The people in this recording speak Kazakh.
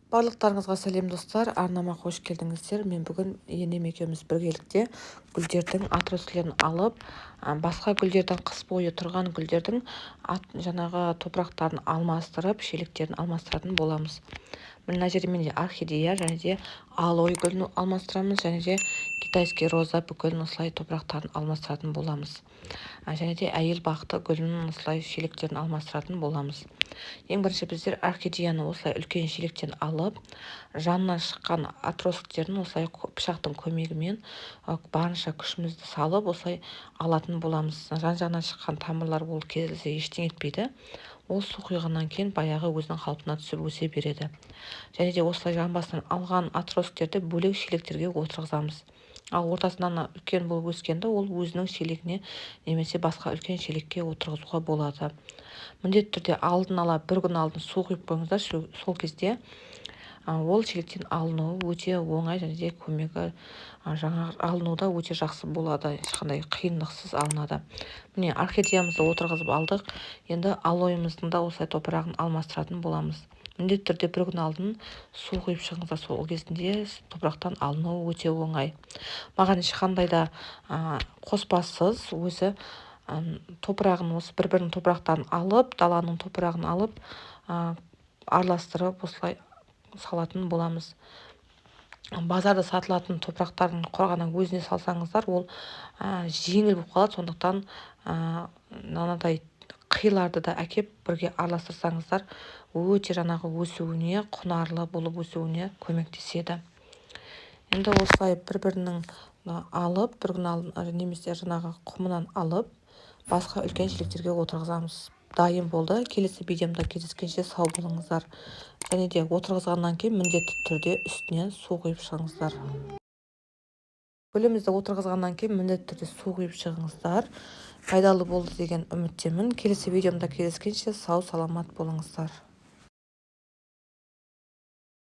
Барлықтарыңызға сәлем достар, арнама қош келдіңіздер. Мен бүгін енем екеуміз біргелікте гүлдердің атростерін алып, басқа гүлдердің қыс бойы тұрған гүлдердің жаңағы топырақтарын алмастырып, шелектерін алмастыратын боламыз. Мына жерде менде орхидея және де алой гүлін алмастырамыз, және де китайский роза бүкілін осылай топырақтарын алмастыратын боламыз. Және де әйел бақты гүлін осылай шелектерін алмастыратын боламыз. Ең бірінші біздер орхидеяны осылай үлкен шелектен алып, жанынан шыққан отростіктерін осылай пышақтың көмегімен барынша күшімізді салып осылай алатын боламыз. Жан-жағынан шыққан тамырлар ол кезде ештеңе етпейді. Ол су құйғаннан кейін баяғы өзінің қалпына түсіп өсе береді. Және де осылай жамбасынан алған отростіктерді бөлек шелектерге отырғызамыз. Ал ортасынан үлкен болып өскенді ол өзінің шелегіне немесе басқа үлкен шелекке отырғызуға болады. Міндетті түрде алдын ала бір күн алдын су құйып қойыңыздар, сол кезде ол шелектен алынуы өте оңай, және де көмегі алынуда өте жақсы болады, ешқандай қиындықсыз алынады. Міне орхидеямызды отырғызып алдық. Енді алойымыздың да осылай топырағын алмастыратын боламыз. Міндетті түрде бір күн алдын су құйып шығыңыздар, сол кезінде топырақтан алынуы өте оңай. Маған ешқандай да қоспасыз өзі топырағын, осы бір-бірінің топырақтарын алып, даланың топырағын алып араластырып осылай салатын боламыз. Базарда сатылатын топырақтардың қорғана өзіне салсаңыздар, ол жеңіл болып қалады. Сондықтан мынадай қиларды да әкеп бірге араластырсаңыздар, өте жаңағы өсуіне, құнарлы болып өсуіне көмектеседі. Енді осылай бір-бірінің алып, бір күн алдын немесе жаңағы құмынан алып, басқа үлкен шелектерге отырғызамыз. Дайын болды. Келесі видеомда кездескенше сау болыңыздар. Және де отырғызғаннан кейін міндетті түрде үстіне су құйып шығыңыздар. Гүлімізді отырғызғаннан кейін міндетті түрде су құйып шығыңыздар. Пайдалы болды деген үміттемін. Келесі видеомда кездескенше сау саламат болыңыздар.